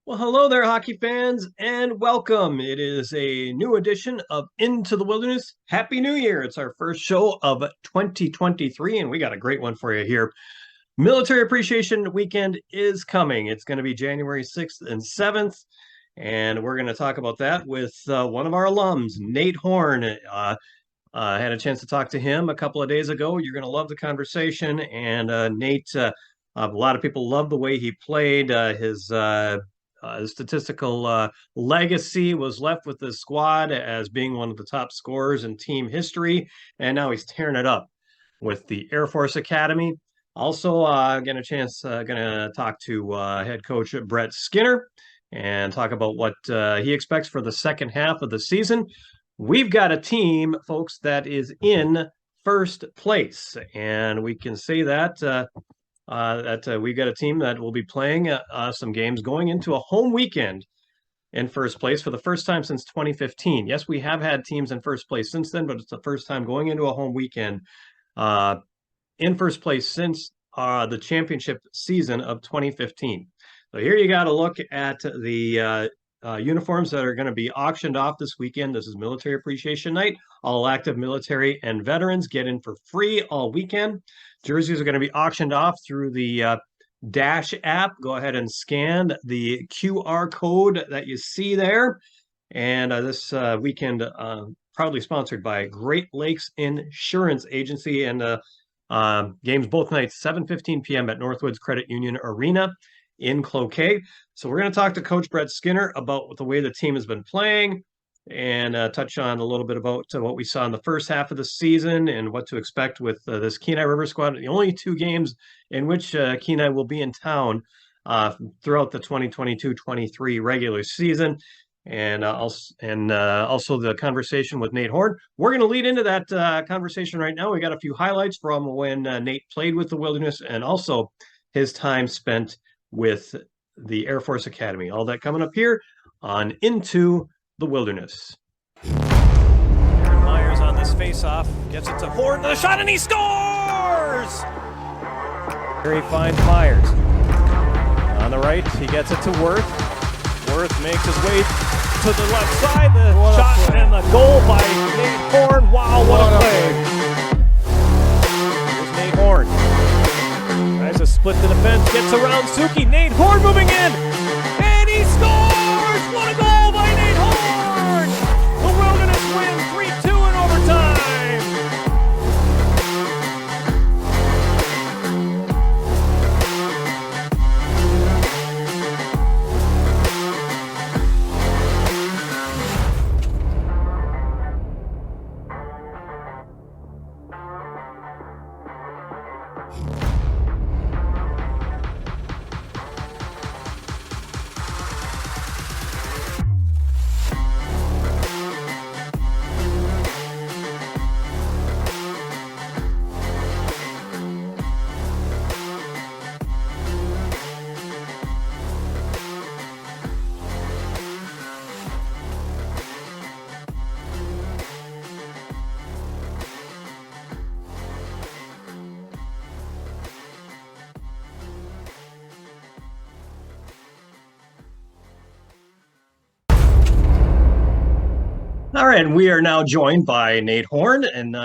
Well, hello there, hockey fans, and welcome. It is a new edition of Into the Wilderness. Happy New Year. It's our first show of 2023, and we got a great one for you here. Military Appreciation Weekend is coming. It's going to be January 6th and 7th, and we're going to talk about that with one of our alums, Nate Horn. I had a chance to talk to him a couple of days ago. You're going to love the conversation. And Nate, a lot of people love the way he played. His statistical legacy was left with the squad as being one of the top scorers in team history. And now he's tearing it up with the Air Force Academy. Also, going to talk to head coach Brett Skinner and talk about what he expects for the second half of the season. We've got a team, folks, that is in first place, and we can say that we've got a team that will be playing some games going into a home weekend in first place for the first time since 2015. Yes, we have had teams in first place since then, but it's the first time going into a home weekend uh, in first place since the championship season of 2015. So here you got to look at the uniforms that are going to be auctioned off this weekend. This is Military Appreciation Night. All active military and veterans get in for free all weekend. Jerseys are going to be auctioned off through the Dash app. Go ahead and scan the QR code that you see there. And this weekend, proudly sponsored by Great Lakes Insurance Agency, and games both nights, 7:15 p.m. at Northwoods Credit Union Arena in Cloquet. So we're going to talk to Coach Brett Skinner about the way the team has been playing and touch on a little bit about what we saw in the first half of the season and what to expect with this Kenai River squad. The only two games in which Kenai will be in town throughout the 2022-23 regular season. And also the conversation with Nate Horn. We're going to lead into that conversation right now. We got a few highlights from when Nate played with the Wilderness and also his time spent with the Air Force Academy. All that coming up here on Into the Wilderness. Aaron Myers on this face-off, gets it to Horn, the shot, and he scores! Here he finds Myers. On the right, he gets it to Worth. Worth makes his way to the left side. The shot and the goal by Nate Horn. Wow, what a play. Here's Nate Horn. Tries to split the defense, gets around Suki. Nate Horn moving in, and he scores! What a goal by Nate Horn! The Wilderness win 3-2 in overtime. All right, and we are now joined by Nate Horn and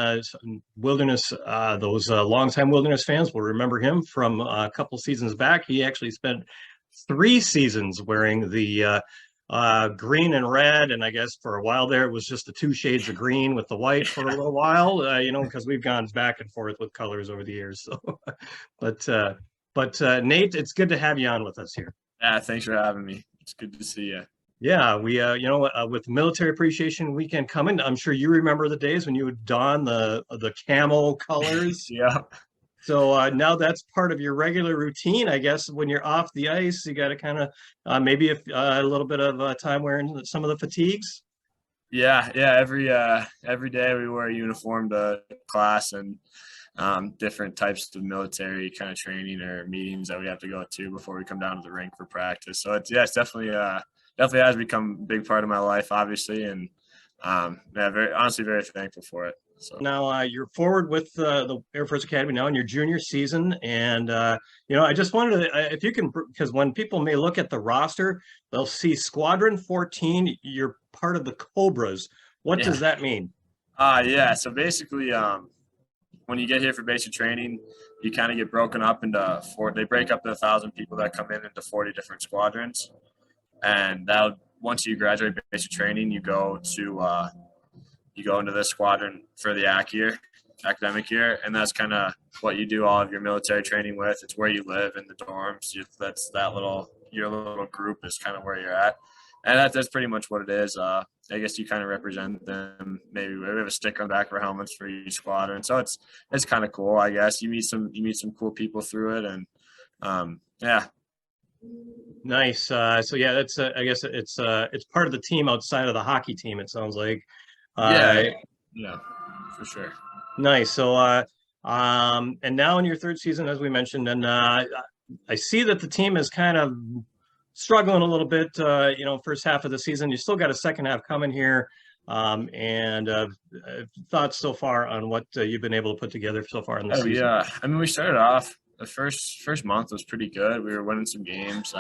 Wilderness. Those longtime Wilderness fans will remember him from a couple seasons back. He actually spent 3 seasons wearing the green and red, and I guess for a while there it was just the two shades of green with the white for a little while. Because we've gone back and forth with colors over the years. So, but Nate, it's good to have you on with us here. Yeah, thanks for having me. It's good to see you. Yeah, we with Military Appreciation Weekend coming, I'm sure you remember the days when you would don the camo colors. Yeah. So now that's part of your regular routine, I guess. When you're off the ice, you got to kind of maybe a little bit of time wearing some of the fatigues. Yeah. Every day we wear a uniform to class and different types of military kind of training or meetings that we have to go to before we come down to the rink for practice. So it's definitely has become a big part of my life, obviously, and honestly very thankful for it. So Now you're forward with the Air Force Academy now in your junior season, and I just wanted to, if you can, because when people may look at the roster, they'll see Squadron 14. You're part of the Cobras. What yeah, does that mean? yeah. So basically, when you get here for basic training, you kind of get broken up into four. They break up the 1,000 people that come in into 40 different squadrons, and that once you graduate basic training, you go into this squadron for the academic year, and that's kind of what you do all of your military training with. It's where you live in the dorms. That's that little your little group is kind of where you're at, and that's pretty much what it is. I guess you kind of represent them. Maybe we have a sticker on the back of our helmets for each squadron, so it's kind of cool. I guess you meet some cool people through it, and yeah. Nice. So yeah, that's I guess it's part of the team outside of the hockey team. It sounds like. Yeah, Uh, yeah, for sure. Nice. So and now in your third season, as we mentioned, and I see that the team is kind of struggling a little bit. First half of the season, you still got a second half coming here. And thoughts so far on what you've been able to put together so far in the Oh season. yeah, I mean we started off the first month was pretty good. We were winning some games,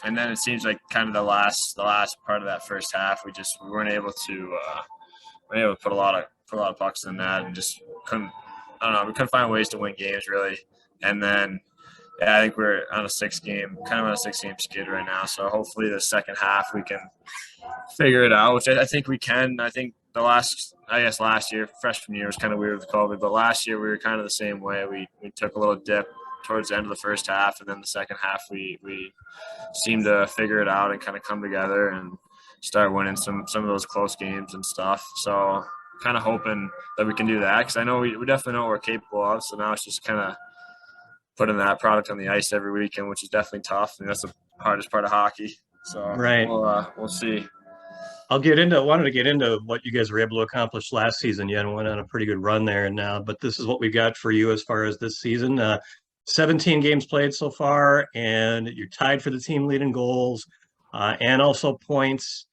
and then it seems like kind of the last part of that first half, we weren't able to put a lot of pucks in that, and just couldn't. I don't know. We couldn't find ways to win games really, and then yeah, I think we're on a kind of on a 6 game skid right now. So hopefully the second half we can figure it out, which I think we can. I think last year, freshman year was kind of weird with COVID, but last year we were kind of the same way. We took a little dip towards the end of the first half, and then the second half we seemed to figure it out and kind of come together and start winning some of those close games and stuff. So kind of hoping that we can do that, because I know we definitely know what we're capable of. So now it's just kind of putting that product on the ice every weekend, which is definitely tough. And that's the hardest part of hockey. So Right. we'll see. Wanted to get into what you guys were able to accomplish last season. You had went on a pretty good run there, and now, but this is what we got for you as far as this season. 17 games played so far, and you're tied for the team lead in goals, and also points.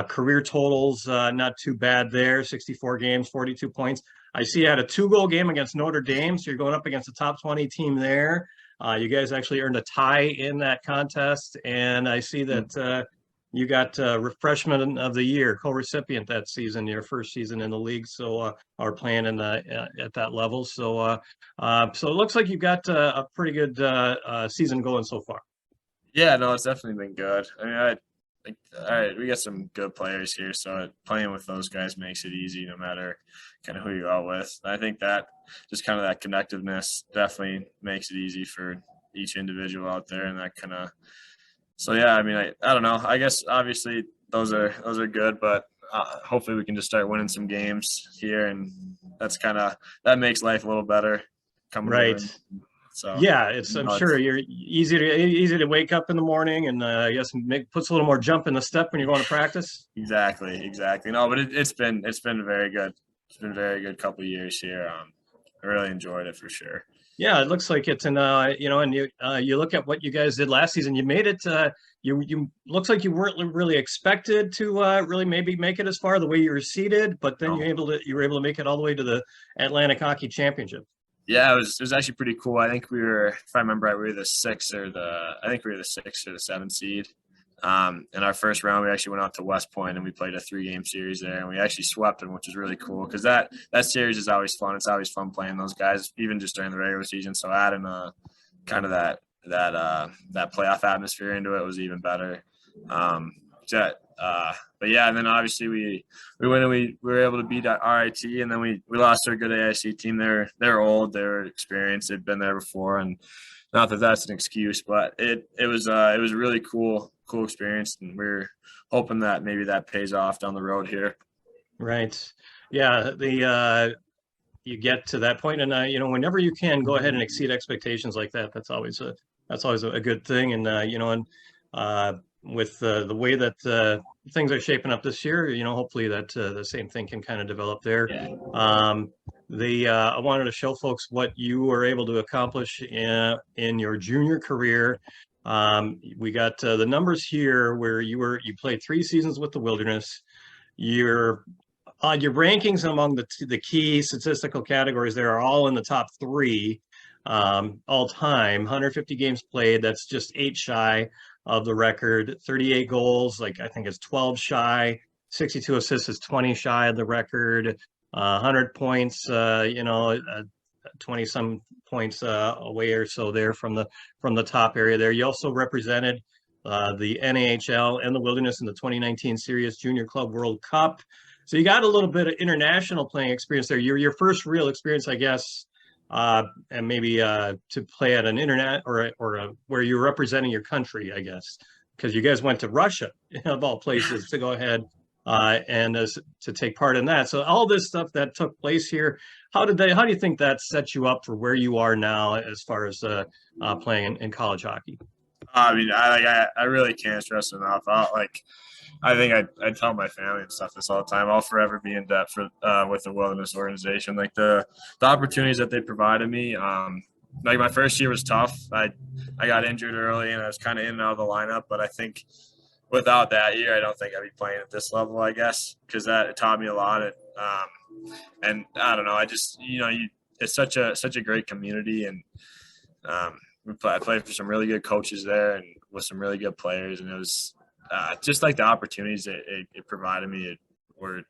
Career totals, not too bad there. 64 games, 42 points. I see you had a 2-goal game against Notre Dame, so you're going up against a top 20 team there. You guys actually earned a tie in that contest, and I see that you got refreshment of the year co-recipient that season, your first season in the league. So are playing in the at that level. So it looks like you've got a pretty good season going so far. Yeah, no, it's definitely been good. I mean, all right, we got some good players here, so playing with those guys makes it easy no matter kind of who you're out with. I think that just kind of that connectiveness definitely makes it easy for each individual out there, and that kind of. So yeah, I mean, I don't know. I guess obviously those are good, but hopefully we can just start winning some games here, and that makes life a little better coming to the Right. ring. So Yeah, I'm sure you're easy to wake up in the morning, and I guess puts a little more jump in the step when you're going to practice. exactly. No, but it's been very good. It's been a very good couple of years here. I really enjoyed it for sure. Yeah, it looks like it, and and you look at what you guys did last season. You made it. You looks like you weren't really expected to really maybe make it as far the way you were seeded, but then No. you were able to make it all the way to the Atlantic Hockey Championship. Yeah, it was actually pretty cool. I think if I remember right, we were the sixth or the seventh seed. In our first round, we actually went out to West Point and we played a 3 game series there, and we actually swept them, which was really cool because that series is always fun. It's always fun playing those guys, even just during the regular season. So adding kind of that playoff atmosphere into it was even better. But yeah, and then obviously we went and we were able to beat RIT, and then we lost to a good AIC team. They're old, they're experienced, they've been there before, and not that that's an excuse, but it was a really cool experience, and we're hoping that maybe that pays off down the road here. Right. Yeah. You get to that point, and whenever you can go ahead and exceed expectations like that, that's always a good thing. And with the way that things are shaping up this year, hopefully that the same thing can kind of develop there. Yeah. I wanted to show folks what you were able to accomplish in your junior career. We got the numbers here where you played 3 seasons with the Wilderness. You're your rankings among the key statistical categories there are all in the top three all time. 150 games played. That's just 8 shy of the record. 38 goals, like I think it's 12 shy. 62 assists is 20 shy of the record. 100 points, 20 some points away or so there from the top area there. You also represented the NAHL and the Wilderness in the 2019 Serious Junior Club World Cup. So you got a little bit of international playing experience there. Your first real experience, I guess, and maybe to play at an internet or where you're representing your country, I guess, because you guys went to Russia of all places to go ahead and to take part in that. So all this stuff that took place here, how do you think that sets you up for where you are now as far as playing in college hockey? I mean, I really can't stress enough. I think I tell my family and stuff this all the time. I'll forever be in debt for with the Wilderness organization. Like the opportunities that they provided me. Like my first year was tough. I got injured early and I was kind of in and out of the lineup. But I think without that year, I don't think I'd be playing at this level. I guess because it taught me a lot. And I don't know. I just it's such a great community and. I played for some really good coaches there and with some really good players, and it was just like the opportunities it provided me were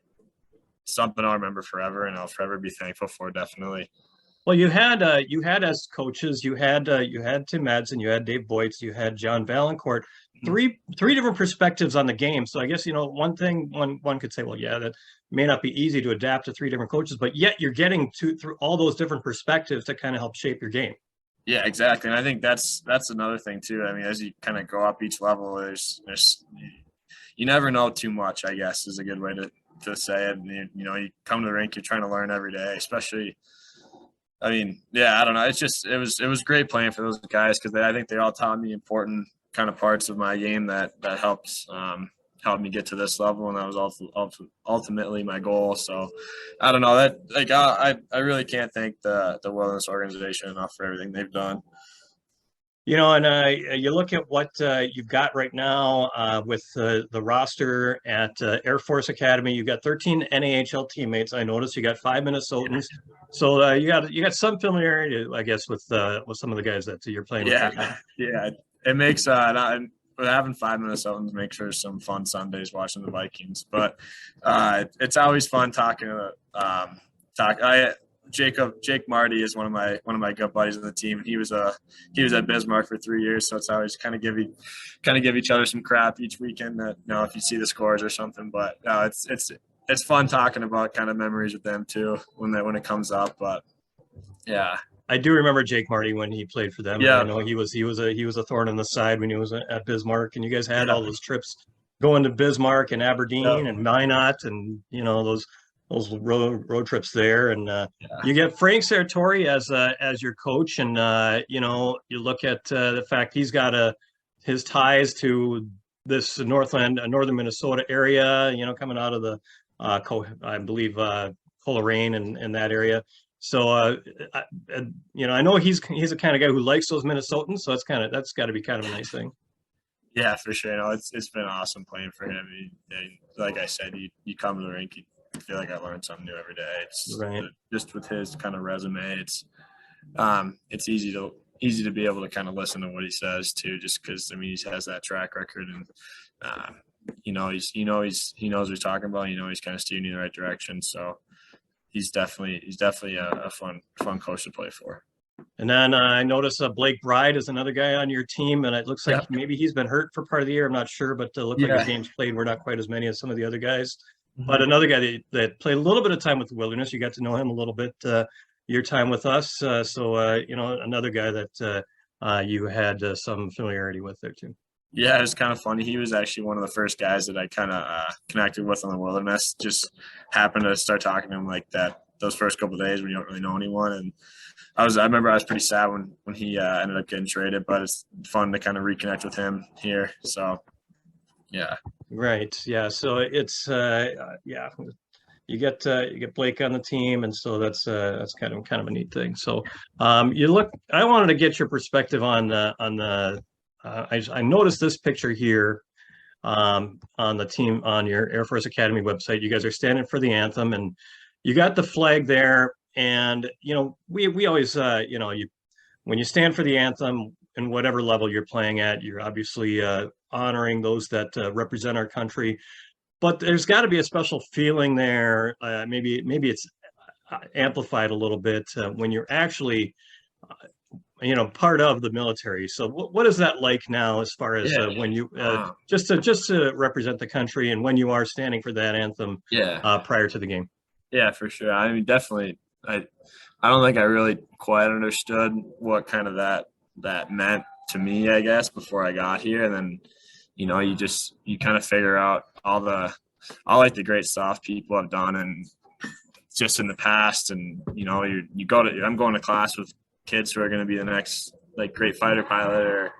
something I'll remember forever, and I'll forever be thankful for. Definitely. Well, you had as coaches, you had Tim Madsen, you had Dave Boyts, you had John Valancourt, three different perspectives on the game. So I guess one thing one could say, well, yeah, that may not be easy to adapt to 3 different coaches, but yet you're getting through all those different perspectives to kind of help shape your game. Yeah, exactly. And I think that's another thing too. I mean, as you kind of go up each level, there's you never know too much, I guess, is a good way to say it. And, you come to the rink, you're trying to learn every day, especially. I mean, yeah, I don't know. It was great playing for those guys because I think they all taught me important kind of parts of my game that helped me get to this level, and that was ultimately my goal. So I don't know that I really can't thank the Wilderness organization enough for everything they've done. And you look at what you've got right now with the roster at Air Force Academy. You've got 13 NAHL teammates. I noticed you got 5 Minnesotans, so you got some familiarity, I guess, with some of the guys that you're playing with right now. Yeah, it makes having 5 Minnesotans makes for some fun Sundays watching the Vikings. But it's always fun talking to Jake Marty is one of my good buddies on the team, and he was at Bismarck for 3 years, so it's always kind of give each other some crap each weekend that if you see the scores or something. But it's fun talking about kind of memories with them too when it comes up. But yeah. I do remember Jake Marty when he played for them. Yeah, I know he was a thorn in the side when he was at Bismarck, and you guys had all those trips going to Bismarck and Aberdeen and Minot, and those road trips there. And you get Frank Sertori as your coach, and you look at the fact he's got his ties to this northern Minnesota area. Coming out of the I believe Coleraine and that area. So, I know he's the kind of guy who likes those Minnesotans. So that's got to be kind of a nice thing. Yeah, for sure. It's been awesome playing for him. Like I said, you come to the rink, you feel like I learned something new every day. It's right. Just with his kind of resume, it's easy to be able to kind of listen to what he says too, just because he has that track record and he knows what he's talking about. He's kind of steering you in the right direction. So. He's definitely a fun coach to play for. And then I noticed Blake Bride is another guy on your team, and it looks like maybe he's been hurt for part of the year. I'm not sure, but it looked like his games played were not quite as many as some of the other guys. Mm-hmm. But another guy that played a little bit of time with the Wilderness, you got to know him a little bit. Your time with us, so another guy that you had some familiarity with there too. Yeah, it was kind of funny. He was actually one of the first guys that I kind of connected with on the Wilderness. Just happened to start talking to him like that those first couple of days when you don't really know anyone. And I remember I was pretty sad when he ended up getting traded, but it's fun to kind of reconnect with him here. So, yeah. Right. Yeah. So it's you get Blake on the team, and so that's kind of a neat thing. So I wanted to get your perspective on the. I noticed this picture here on the team on your Air Force Academy website. You guys are standing for the anthem, and you got the flag there. And we always you when you stand for the anthem in whatever level you're playing at, you're obviously honoring those that represent our country. But there's got to be a special feeling there. Maybe it's amplified a little bit when you're actually part of the military. So what is that like now, as far as Yeah. when you Wow. just to represent the country, and when you are standing for that anthem Yeah. prior to the game? Yeah, for sure. I mean, definitely. I don't think I really quite understood what kind of that meant to me, I guess, before I got here. And then, you kind of figure out all like the great stuff people have done and just in the past. And, I'm going to class with kids who are going to be the next like great fighter pilot, or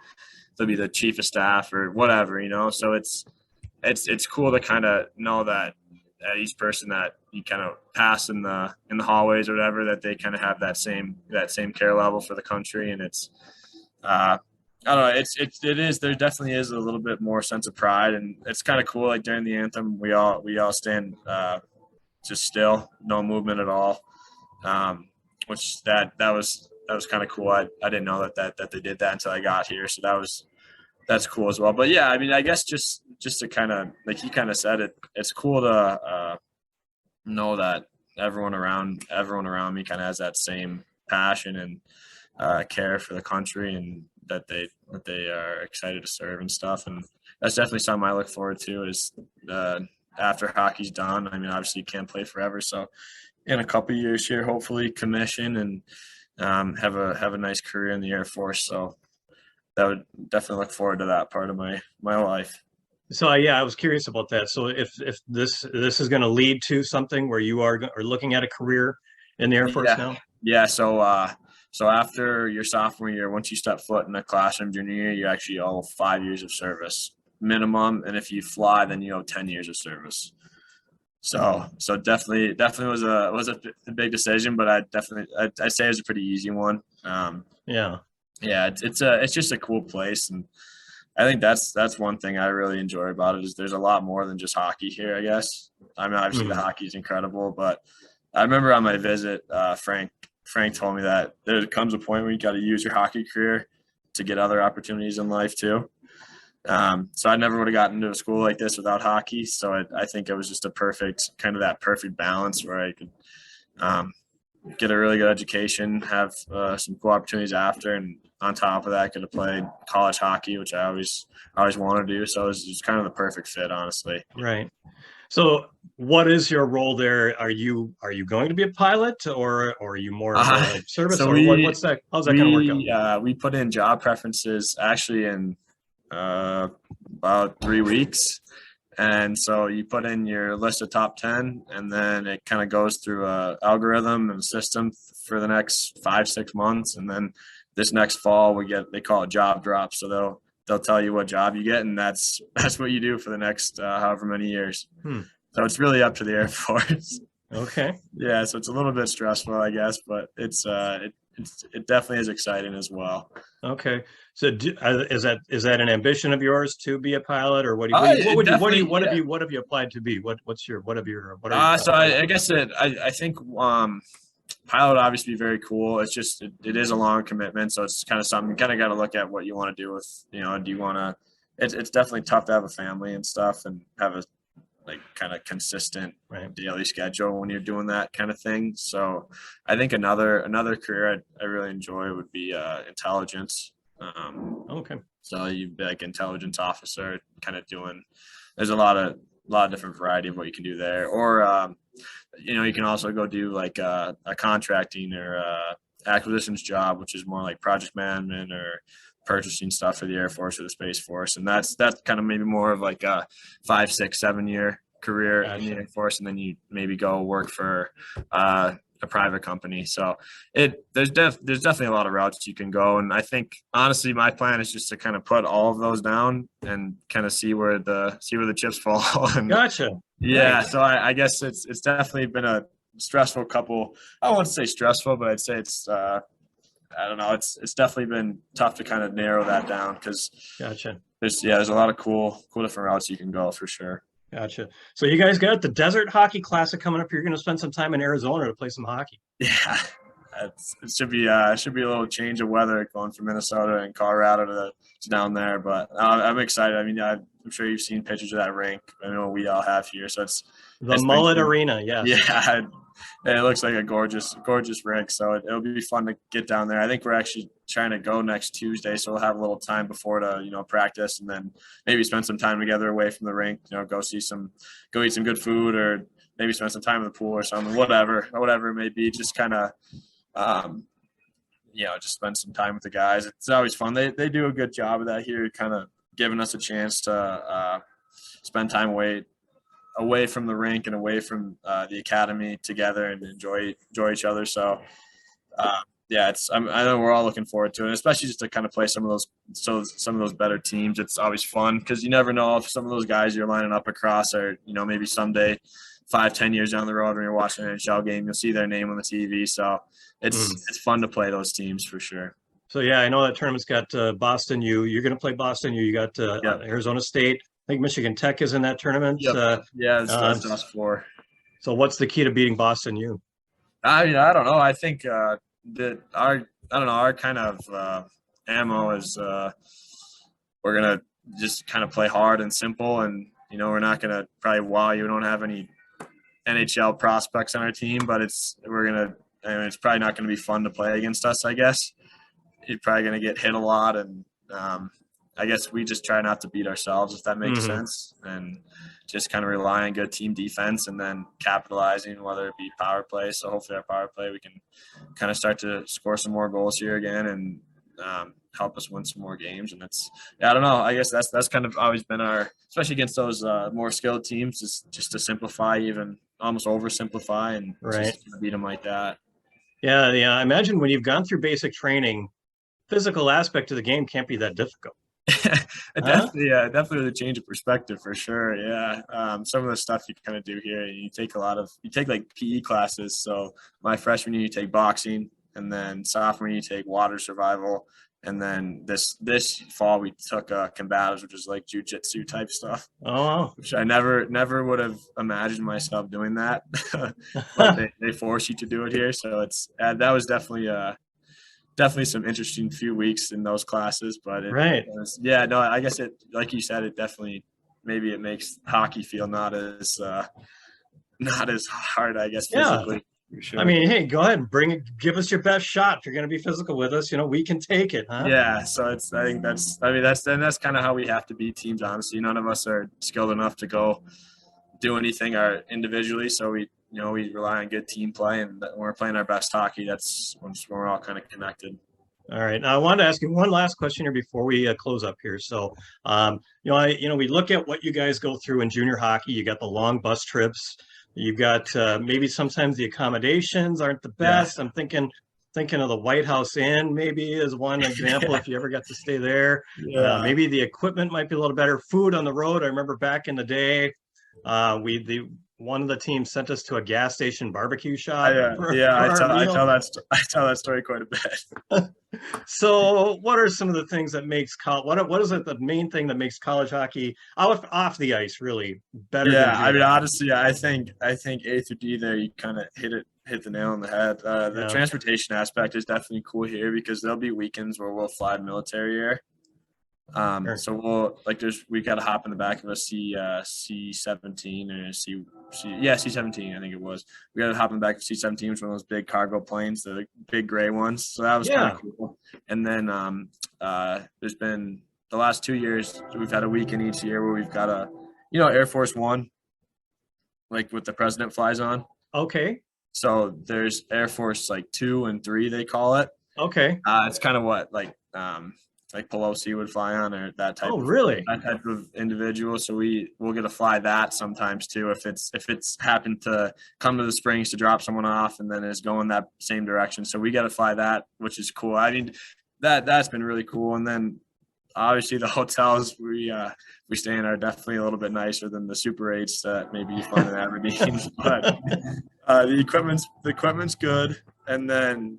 they'll be the chief of staff or whatever, So it's cool to kind of know that each person that you kind of pass in the hallways or whatever, that they kind of have that same care level for the country. And it's I don't know, it is, there definitely is a little bit more sense of pride, and it's kind of cool. Like during the anthem, we all stand just still, no movement at all, which that was kind of cool. I didn't know that they did that until I got here, so that's cool as well. But yeah, I mean, I guess just to kind of, like you kind of said, it's cool to know that everyone around me kind of has that same passion and care for the country, and that they are excited to serve and stuff. And that's definitely something I look forward to, is after hockey's done. I mean, obviously you can't play forever, so in a couple of years here, hopefully commission and have a nice career in the Air Force. So that would definitely look forward to that part of my life. So yeah, I was curious about that. So if this is going to lead to something where you are looking at a career in the Air Force now? Yeah. So after your sophomore year, once you step foot in the classroom junior year, you actually owe 5 years of service minimum, and if you fly, then you owe 10 years of service. So definitely was a big decision, but I'd say it was a pretty easy one. Yeah. Yeah, it's just a cool place, and I think that's one thing I really enjoy about it, is there's a lot more than just hockey here, I guess. I mean, obviously the hockey is incredible, but I remember on my visit, Frank told me that there comes a point where you got to use your hockey career to get other opportunities in life too. So I never would have gotten into a school like this without hockey. So I think it was just a perfect balance where I could get a really good education, have some cool opportunities after, and on top of that, I could have played college hockey, which I always wanted to do. So it was just kind of the perfect fit, honestly. Right. So what is your role there? Are you going to be a pilot, or are you more of a service, so or what's that? How's that going to work out? We put in job preferences actually in about 3 weeks. And so you put in your list of top 10, and then it kind of goes through a algorithm and system for the next 5-6 months. And then this next fall they call it job drops. So they'll tell you what job you get, and that's what you do for the next however many years. So it's really up to the Air Force. Okay. Yeah. So it's a little bit stressful, I guess, but it definitely is exciting as well. Okay. So is that an ambition of yours to be a pilot, or what have you applied to be? What are your So I guess I think pilot would obviously be very cool. It's just it is a long commitment, so it's kind of something you kind of got to look at what you want to do with, do you want to, it's definitely tough to have a family and stuff and have a like kind of consistent daily schedule when you're doing that kind of thing. So I think another career I really enjoy would be intelligence. Okay. So you'd be like intelligence officer, kind of there's a lot of different variety of what you can do there. Or you can also go do like a contracting or acquisitions job, which is more like project management or purchasing stuff for the Air Force or the Space Force. And that's kind of maybe more of like a 5, 6, 7 year career in the Air Force. And then you maybe go work for a private company. So there's definitely a lot of routes you can go. And I think honestly, my plan is just to kind of put all of those down and kind of see where the chips fall. And, gotcha. Yeah. Nice. So I guess it's definitely been a stressful couple. I won't say stressful, but I'd say it's I don't know. It's definitely been tough to kind of narrow that down, because Gotcha. there's a lot of cool different routes you can go for sure. Gotcha. So you guys got the Desert Hockey Classic coming up. You're going to spend some time in Arizona to play some hockey. Yeah, it should be a little change of weather going from Minnesota and Colorado to down there. But I'm excited. I mean, I'm sure you've seen pictures of that rink. I know we all have here. So The Mullet Arena, yes. Yeah, it looks like a gorgeous rink. So it'll be fun to get down there. I think we're actually trying to go next Tuesday, so we'll have a little time before to practice, and then maybe spend some time together away from the rink. Go eat some good food, or maybe spend some time in the pool or something. Whatever it may be. Just kind of just spend some time with the guys. It's always fun. They do a good job of that here, kind of giving us a chance to spend time away from the rink and away from the academy together and enjoy each other. So I know we're all looking forward to it, especially just to kind of play some of those better teams. It's always fun because you never know if some of those guys you're lining up across are, maybe someday 5-10 years down the road when you're watching an NHL game, you'll see their name on the TV. So it's fun to play those teams for sure. So yeah, I know that tournament's got Boston U. You're going to play Boston U. You got Arizona State. I think Michigan Tech is in that tournament. Yep. That's us four. So what's the key to beating Boston U? I don't know. I think that our kind of ammo is we're gonna just kind of play hard and simple, and we're not gonna probably wow you. We don't have any NHL prospects on our team, but it's probably not gonna be fun to play against us. I guess you're probably gonna get hit a lot, and I guess we just try not to beat ourselves, if that makes sense, and just kind of rely on good team defense and then capitalizing, whether it be power play. So hopefully our power play, we can kind of start to score some more goals here again and help us win some more games. And I don't know. I guess that's kind of always been especially against those more skilled teams, just to simplify, even almost oversimplify, and just beat them like that. Yeah. I imagine when you've gone through basic training, physical aspect of the game can't be that difficult. Definitely a change of perspective for sure. Yeah. Some of the stuff you kind of do here, you take like PE classes. So my freshman year, you take boxing, and then sophomore year, you take water survival. And then this fall we took combatives, which is like jujitsu type stuff. Oh, which I never would have imagined myself doing that. But they force you to do it here. So that was definitely some interesting few weeks in those classes, but I guess it, like you said, it definitely, maybe it makes hockey feel not as hard, I guess, physically. For sure. I mean, hey, go ahead and give us your best shot. If you're going to be physical with us, we can take it, huh? Yeah. So that's kind of how we have to be teams. Honestly, none of us are skilled enough to go do anything individually. So we rely on good team play, and when we're playing our best hockey, that's when we're all kind of connected. All right. Now I wanted to ask you one last question here before we close up here. So, we look at what you guys go through in junior hockey. You got the long bus trips. You've got maybe sometimes the accommodations aren't the best. Yeah. I'm thinking of the White House Inn maybe as one example. If you ever got to stay there, maybe the equipment might be a little better. Food on the road. I remember back in the day, one of the teams sent us to a gas station barbecue shop. I tell that story quite a bit. So what are some of the things that makes what is it, the main thing that makes college hockey off the ice really better? I mean, honestly, I think A through D there, you kind of hit the nail on the head. The transportation aspect is definitely cool here, because there'll be weekends where we'll fly military air. Sure. So we got to hop in the back of a C-17 or C-17, I think it was. We got to hop in the back of C-17, which is one of those big cargo planes, the big gray ones. So that was kind of cool. And then there's been the last 2 years, we've had a weekend each year where we've got Air Force One, like what the president flies on. Okay. So there's Air Force 2 and 3, they call it. Okay. It's kind of what like Pelosi would fly on, or that type. Oh, really? That type of individual. So we'll get to fly that sometimes too, if it's happened to come to the Springs to drop someone off and then is going that same direction. So we got to fly that, which is cool. I mean, that's been really cool. And then obviously the hotels we stay in are definitely a little bit nicer than the Super 8s that maybe you find in Aberdeen. But the equipment's good, and then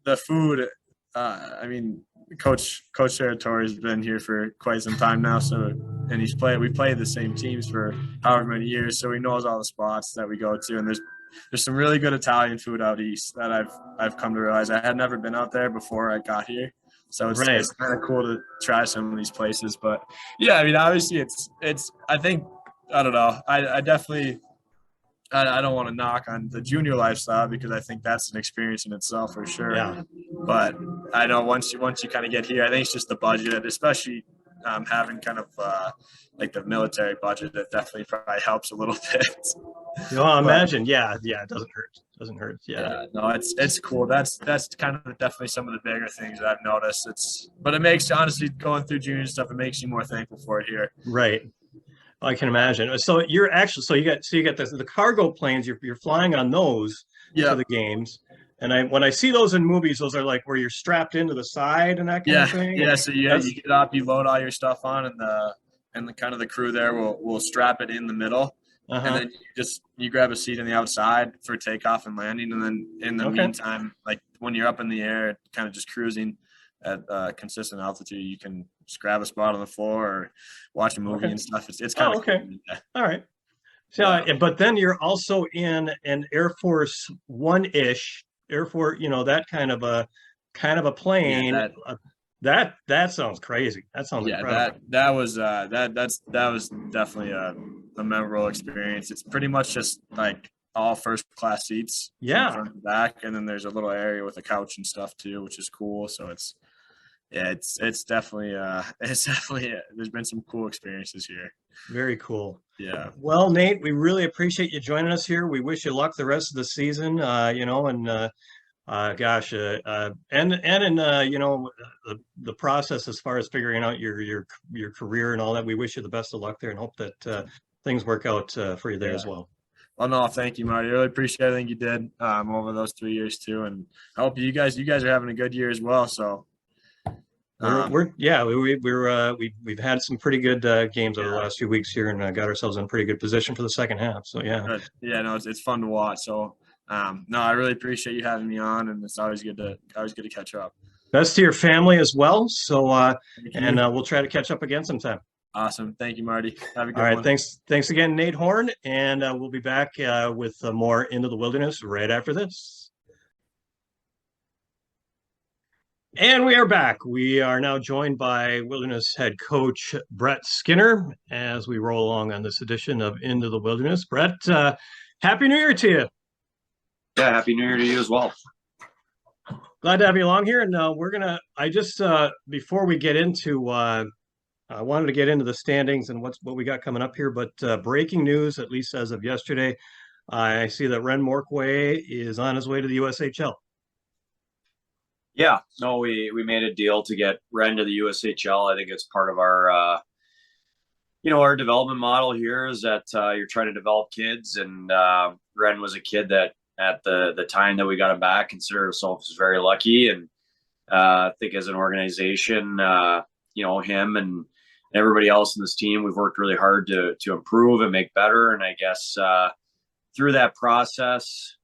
the food. I mean, Coach Territory has been here for quite some time now. So, and we played the same teams for however many years. So he knows all the spots that we go to. And there's some really good Italian food out east that I've come to realize. I had never been out there before I got here. So Right. it's kind of cool to try some of these places. But yeah, I mean, obviously it's I think I don't know. I definitely I don't want to knock on the junior lifestyle because I think that's an experience in itself for sure. Yeah. But I know once you kind of get here, I think it's just the budget, especially having kind of like the military budget. That definitely probably helps a little bit. But Imagine. Yeah. Yeah. It doesn't hurt. Doesn't hurt. Yeah. yeah, no, it's cool. That's kind of definitely some of the bigger things that I've noticed. But it makes honestly going through junior stuff, it makes you more thankful for it here. Right. I can imagine. So you're actually you got the cargo planes. You're flying on those to Yeah, the games, and when I see those in movies, those are like where you're strapped into the side and that kind yeah, of thing. yeah. So That's you get up, you load all your stuff on, and the kind of the crew there will strap it in the middle, and uh-huh. then you grab a seat on the outside for takeoff and landing, and then in the Okay. meantime, like when you're up in the air, kind of just cruising at consistent altitude, you can just grab a spot on the floor or watch a movie Okay. and stuff. It's kind Oh, of cool. okay. All right. So, Yeah, but then you're also in an Air Force One-ish Air Force, that kind of a yeah. plane. That sounds crazy. That sounds Yeah, incredible. that was definitely a memorable experience. It's pretty much just like all first class seats from Yeah, front to back, and then there's a little area with a couch and stuff too, which is cool. So it's definitely it's definitely there's been some cool experiences here. very cool. Yeah, Well, Nate, we really appreciate you joining us here. We wish you luck the rest of the season. And gosh, and in the process as far as figuring out your career and all that. We wish you the best of luck there and hope that things work out for you there yeah. as well. Well, no, thank you, Marty. I really appreciate everything you did over those 3 years too, and I hope you guys are having a good year as well. So, We're yeah we've had some pretty good games over the yeah. last few weeks here and got ourselves in a pretty good position for the second half. So yeah, Good. Yeah, no, it's fun to watch. So, no, I really appreciate you having me on, and it's always good to catch up. best to your family as well. So Thank and you. we'll try to catch up again sometime. Awesome. Thank you, Marty. Have a All good right, one. thanks again, Nate Horn, and we'll be back with more Into the Wilderness right after this. And we are back. We are now joined by Wilderness head coach Brett Skinner as we roll along on this edition of Into the Wilderness. Brett, Happy New Year to you. Yeah, happy New Year to you as well. Glad to have you along here. And I just, before we get into, I wanted to get into the standings and what we got coming up here, but breaking news, at least as of yesterday, I see that Ren Morkway is on his way to the USHL. Yeah, no, we made a deal to get Ren to the USHL. I think it's part of our development model here is that you're trying to develop kids, and Ren was a kid that at the time that we got him back considered ourselves very lucky, and I think as an organization, him and everybody else in this team, we've worked really hard to improve and make better, and I guess through that process.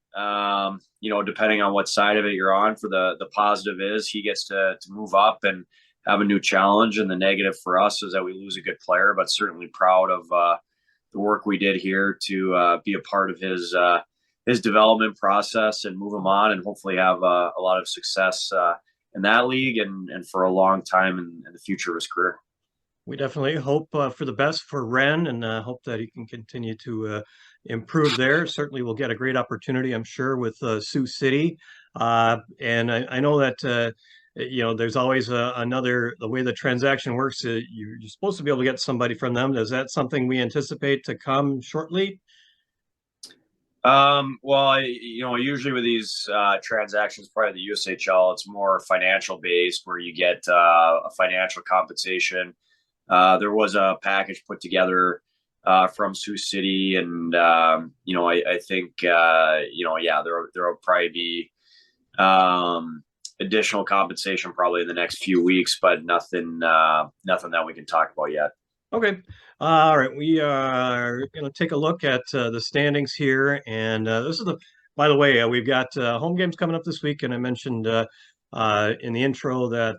Depending on what side of it you're on, for the positive is he gets to move up and have a new challenge, and the negative for us is that we lose a good player, but certainly proud of the work we did here to be a part of his development process and move him on, and hopefully have a lot of success in that league and for a long time in the future of his career. We definitely hope for the best for Ren and hope that he can continue to improve there. Certainly will get a great opportunity, I'm sure, with Sioux City. And I know that, there's always the way the transaction works, you're supposed to be able to get somebody from them. Is that something we anticipate to come shortly? Usually with these transactions, probably the USHL, it's more financial based where you get a financial compensation. There was a package put together from Sioux City, and I think there will probably be additional compensation probably in the next few weeks, but nothing that we can talk about yet. Okay. All right. We are going to take a look at the standings here. And by the way, we've got home games coming up this week. And I mentioned in the intro that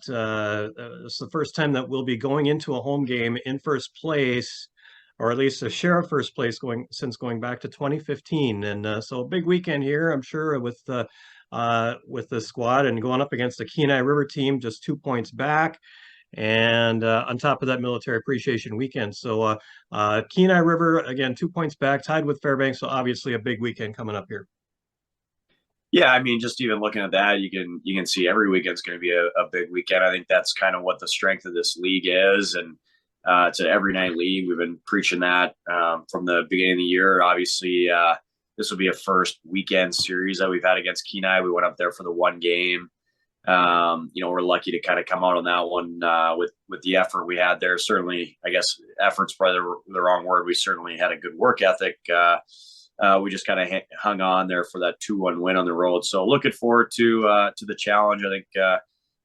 it's the first time that we'll be going into a home game in first place, or at least a share of first place going back to 2015. And so a big weekend here, I'm sure, with the squad and going up against the Kenai River team, just 2 points back. And on top of that, Military Appreciation Weekend. So Kenai River, again, 2 points back, tied with Fairbanks. So obviously a big weekend coming up here. Yeah, I mean, just even looking at that, you can see every weekend's going to be a big weekend. I think that's kind of what the strength of this league is, and it's an every night league. We've been preaching that from the beginning of the year. Obviously, this will be a first weekend series that we've had against Kenai. We went up there for the one game. We're lucky to kind of come out on that one with the effort we had there. Certainly, I guess effort's probably the wrong word. We certainly had a good work ethic. We just kind of hung on there for that 2-1 win on the road. So looking forward to the challenge. I think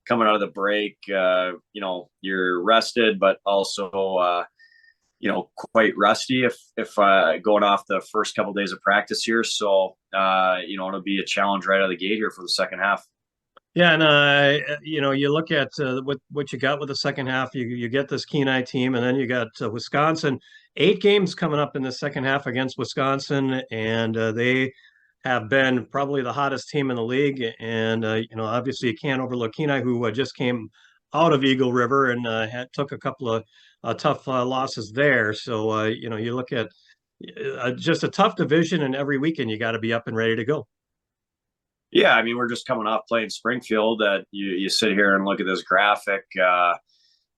coming out of the break, you're rested, but also quite rusty if going off the first couple of days of practice here. So it'll be a challenge right out of the gate here for the second half. Yeah, and you look at what you got with the second half. You get this Kenai team, and then you got Wisconsin. 8 games coming up in the second half against Wisconsin, and they have been probably the hottest team in the league. And obviously you can't overlook Kenai, who just came out of Eagle River and took a couple of tough losses there. So you look at just a tough division, and every weekend you got to be up and ready to go. Yeah, I mean, we're just coming off playing Springfield. That you sit here and look at this graphic.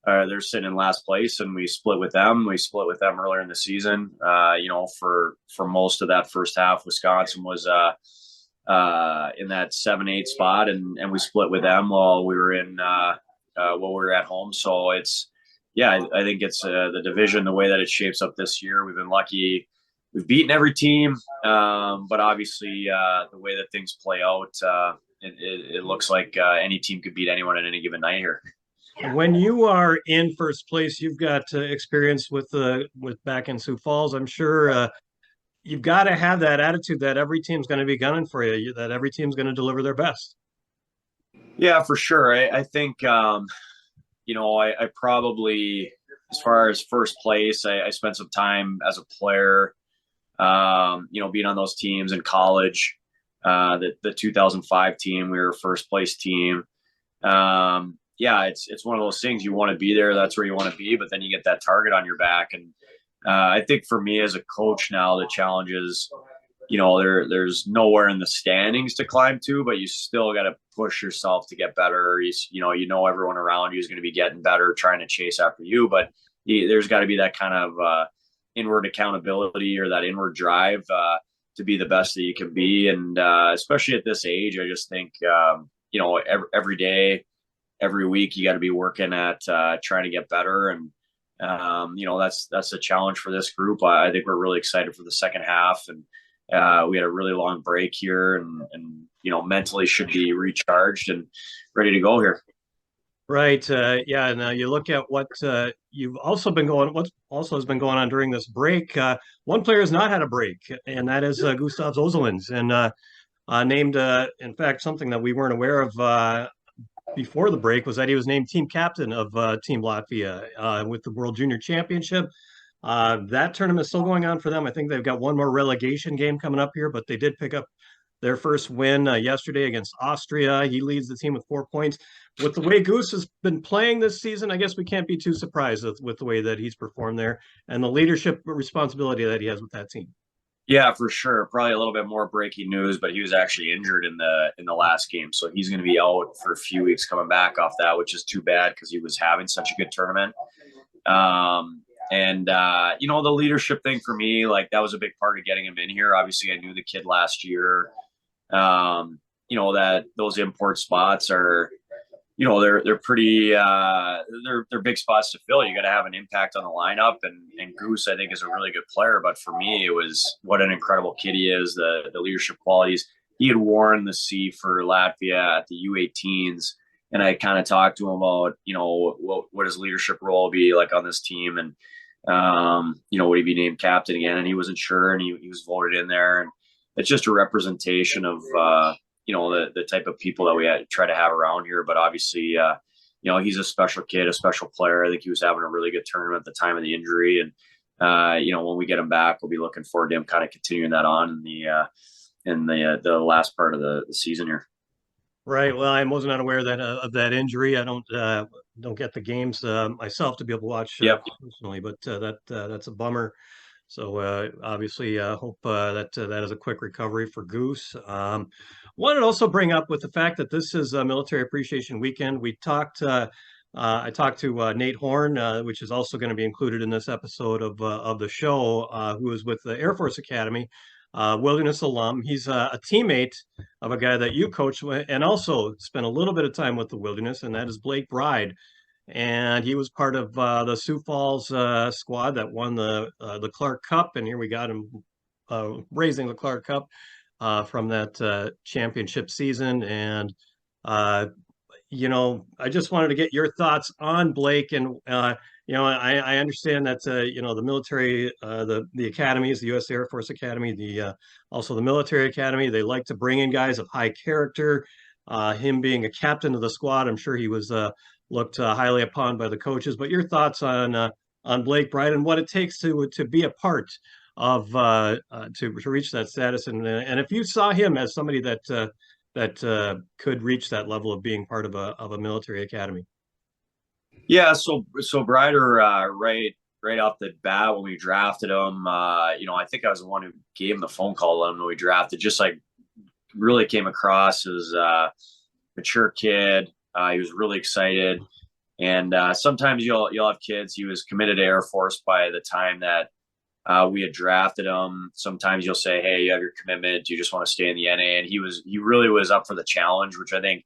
They're sitting in last place, and we split with them. We split with them earlier in the season. For most of that first half, Wisconsin was in that 7-8 spot, and we split with them while we were at home. So I think it's the division, the way that it shapes up this year. We've been lucky. We've beaten every team, but obviously the way that things play out, it looks like any team could beat anyone at any given night here. When you are in first place, you've got experience with back in Sioux Falls. I'm sure you've got to have that attitude that every team's going to be gunning for you, that every team's going to deliver their best. Yeah, for sure. I think I probably, as far as first place, I spent some time as a player. Being on those teams in college, the 2005 team, we were first place team. It's one of those things, you want to be there. That's where you want to be, but then you get that target on your back. And I think for me as a coach now, the challenge is, there's nowhere in the standings to climb to, but you still got to push yourself to get better. Everyone around you is going to be getting better, trying to chase after you, but there's got to be that kind of, inward accountability or that inward drive to be the best that you can be. And especially at this age, I just think, every day, every week, you got to be working at trying to get better. And, that's a challenge for this group. I think we're really excited for the second half. And we had a really long break here and mentally should be recharged and ready to go here. Right. And you look at what what also has been going on during this break. One player has not had a break, and that is Gustav Zozelins, and named, in fact, something that we weren't aware of before the break was that he was named team captain of Team Latvia with the World Junior Championship. That tournament is still going on for them. I think they've got one more relegation game coming up here, but they did pick up their first win yesterday against Austria. He leads the team with 4 points. With the way Goose has been playing this season, I guess we can't be too surprised with the way that he's performed there and the leadership responsibility that he has with that team. Yeah, for sure. Probably a little bit more breaking news, but he was actually injured in the last game, so he's going to be out for a few weeks coming back off that, which is too bad because he was having such a good tournament. The leadership thing for me, like that was a big part of getting him in here. Obviously, I knew the kid last year. That those import spots are, they're pretty, they're big spots to fill. You got to have an impact on the lineup, and Goose, I think, is a really good player. But for me, it was what an incredible kid he is. The leadership qualities. He had worn the C for Latvia at the U18s, and I kind of talked to him about, what his leadership role be like on this team, and would he be named captain again? And he wasn't sure, and he was voted in there, and it's just a representation of the type of people that we try to have around here. But obviously, he's a special kid, a special player. I think he was having a really good tournament at the time of the injury. And, when we get him back, we'll be looking forward to him kind of continuing that on in the last part of the season here. Right. Well, I wasn't unaware of that injury. I don't get the games myself to be able to watch Yep. personally, but that's a bummer. So obviously, hope that is a quick recovery for Goose. Wanted to also bring up with the fact that this is Military Appreciation Weekend. I talked to Nate Horn, which is also going to be included in this episode of the show, who is with the Air Force Academy, Wilderness alum. He's a teammate of a guy that you coach and also spent a little bit of time with the Wilderness, and that is Blake Bride. And he was part of the Sioux Falls squad that won the Clark Cup, and here we got him raising the Clark Cup from that championship season. And I just wanted to get your thoughts on Blake. And I understand that the military, the academies, the U.S. Air Force Academy, also the military academy, they like to bring in guys of high character. Him being a captain of the squad, I'm sure he was looked highly upon by the coaches. But your thoughts on Blake Bride and what it takes to be a part of to reach that status, and if you saw him as somebody that could reach that level of being part of a military academy. Yeah, so Brider, right off the bat when we drafted him, I think I was the one who gave him the phone call to him when we drafted. Just like really came across as a mature kid. He was really excited, and sometimes you'll have kids. He was committed to Air Force by the time that we had drafted him. Sometimes you'll say, "Hey, you have your commitment. Do you just want to stay in the NA?" And he really was up for the challenge, which I think,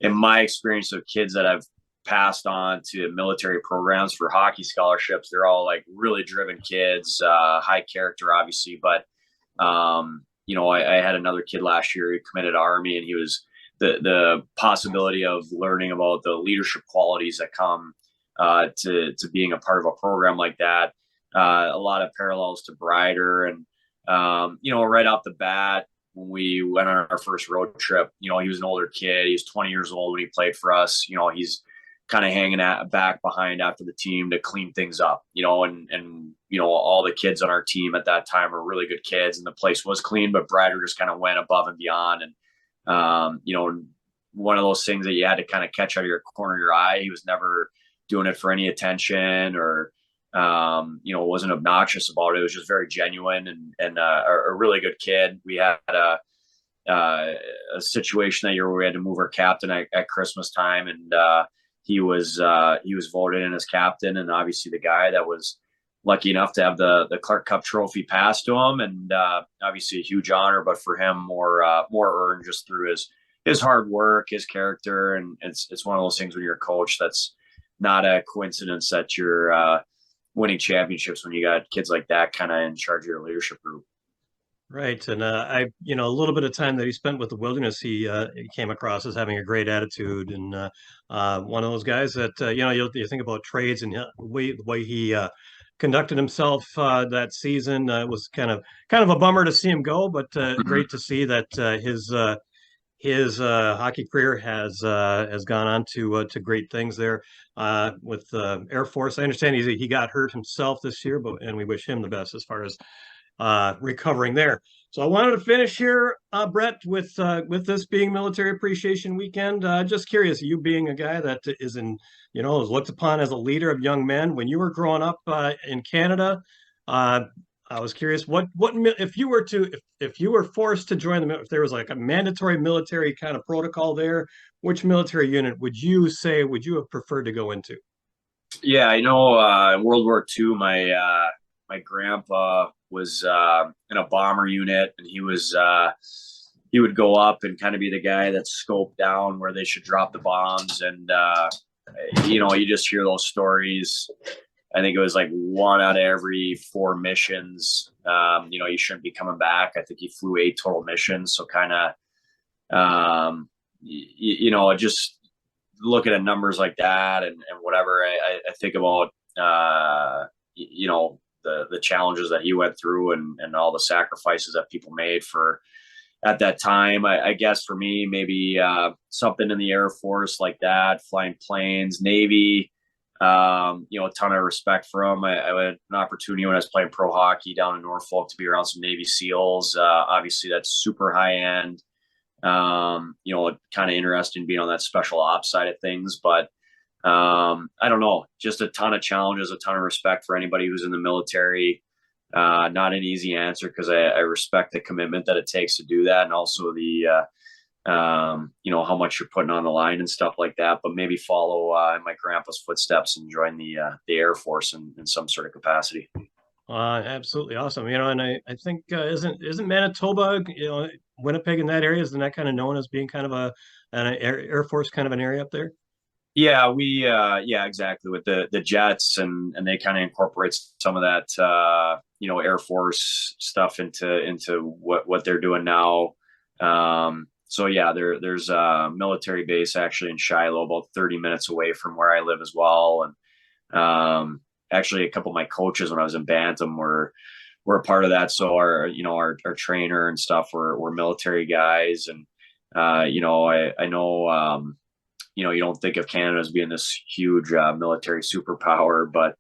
in my experience of kids that I've passed on to military programs for hockey scholarships, they're all like really driven kids, high character, obviously. But I had another kid last year who committed to Army, and he was the possibility of learning about the leadership qualities that come to being a part of a program like that. A lot of parallels to Brider, and right off the bat when we went on our first road trip, he was an older kid. He was 20 years old when he played for us. He's kind of hanging back behind after the team to clean things up. And all the kids on our team at that time were really good kids, and the place was clean. But Brider just kind of went above and beyond, and one of those things that you had to kind of catch out of your corner of your eye. He was never doing it for any attention or wasn't obnoxious about it. It was just very genuine and a really good kid. We had a situation that year where we had to move our captain at Christmas time, and he was voted in as captain, and obviously the guy that was lucky enough to have the Clark Cup trophy passed to him, and obviously a huge honor, but for him more earned just through his hard work, his character, and it's one of those things when you're a coach that's not a coincidence that you're winning championships when you got kids like that kind of in charge of your leadership group. Right. And a little bit of time that he spent with the Wilderness, he came across as having a great attitude, and one of those guys that, you think about trades and the way he conducted himself that season. Was kind of a bummer to see him go, but great to see that his hockey career has gone on to great things there with Air Force. I understand he got hurt himself this year, and we wish him the best as far as recovering there. So I wanted to finish here, Brett, with this being Military Appreciation Weekend. Just curious, you being a guy that is is looked upon as a leader of young men. When you were growing up in Canada, I was curious, what if you were forced to join if there was like a mandatory military kind of protocol there, which military unit would you have preferred to go into? Yeah, in World War II, my grandpa was in a bomber unit, and he would go up and kind of be the guy that scoped down where they should drop the bombs. And you just hear those stories. I think it was like 1 out of every 4 missions, you shouldn't be coming back. I think he flew 8 total missions. So kind of, just looking at numbers like that and whatever, I think about, the challenges that he went through and all the sacrifices that people made for, at that time. I guess for me, maybe something in the Air Force like that, flying planes, Navy. A ton of respect for them. I had an opportunity when I was playing pro hockey down in Norfolk to be around some Navy SEALs. Obviously, that's super high end. Kind of interesting being on that special ops side of things. But I don't know, just a ton of challenges, a ton of respect for anybody who's in the military. Not an easy answer because I respect the commitment that it takes to do that, and also the how much you're putting on the line and stuff like that. But maybe follow in my grandpa's footsteps and join the Air Force in some sort of capacity. Absolutely awesome. And I think isn't Manitoba, Winnipeg in that area, isn't that kind of known as being kind of an Air Force kind of an area up there? Yeah, yeah, exactly, with the jets, and they kind of incorporate some of that Air Force stuff into what they're doing now. So yeah, there's a military base actually in Shiloh, about 30 minutes away from where I live as well. And actually, a couple of my coaches when I was in Bantam were a part of that. So our trainer and stuff were military guys, and I know. You don't think of Canada as being this huge military superpower, but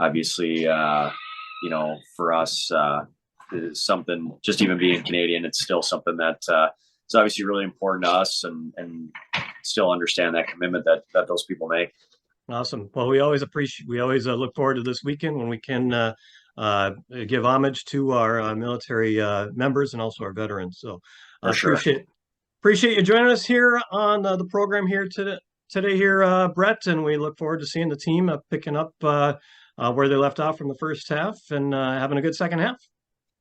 obviously, for us, it's something. Just even being Canadian, it's still something that it's obviously really important to us, and still understand that commitment that those people make. Awesome. Well, we always look forward to this weekend when we can give homage to our military members and also our veterans. So For sure. Appreciate you joining us here on the program here today here, Brett, and we look forward to seeing the team picking up where they left off from the first half and having a good second half.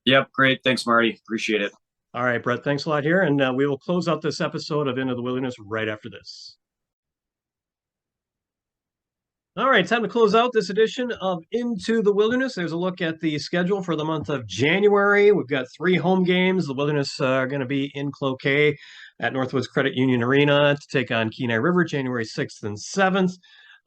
Yep, great. Thanks, Marty. Appreciate it. All right, Brett, thanks a lot here, and we will close out this episode of Into the Wilderness right after this. All right, time to close out this edition of Into the Wilderness. There's a look at the schedule for the month of January. We've got 3 home games. The Wilderness are going to be in Cloquet at Northwoods Credit Union Arena to take on Kenai River January 6th and 7th.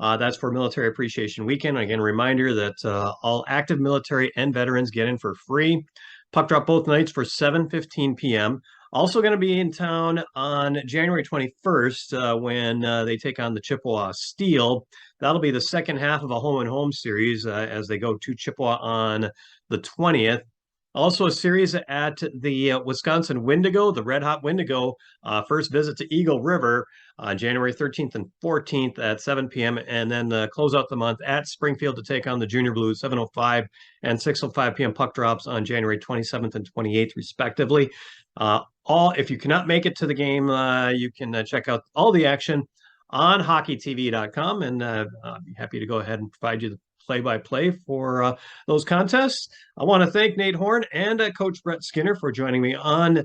That's for Military Appreciation Weekend. Again, a reminder that all active military and veterans get in for free. Puck drop both nights for 7:15 p.m. Also going to be in town on January 21st when they take on the Chippewa Steel. That'll be the second half of a home-and-home series as they go to Chippewa on the 20th. Also a series at the Wisconsin Wendigo, the Red Hot Wendigo, first visit to Eagle River on January 13th and 14th at 7 p.m. And then close out the month at Springfield to take on the Junior Blues, 7:05 and 6:05 p.m. puck drops on January 27th and 28th, respectively. If you cannot make it to the game, you can check out all the action on hockeytv.com, and I'd be happy to go ahead and provide you the play-by-play for those contests. I want to thank Nate Horn and Coach Brett Skinner for joining me on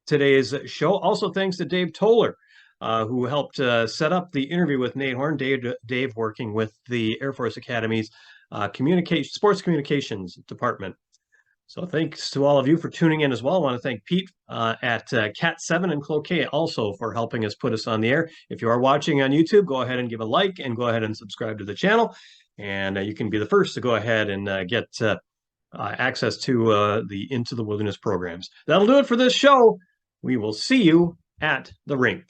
today's show. Also, thanks to Dave Toller, who helped set up the interview with Nate Horn. Dave working with the Air Force Academy's sports communications department. So thanks to all of you for tuning in as well. I want to thank Pete at Cat 7 and Cloquet also for helping us put us on the air. If you are watching on YouTube, go ahead and give a like and go ahead and subscribe to the channel. And you can be the first to go ahead and get access to the Into the Wilderness programs. That'll do it for this show. We will see you at the rink.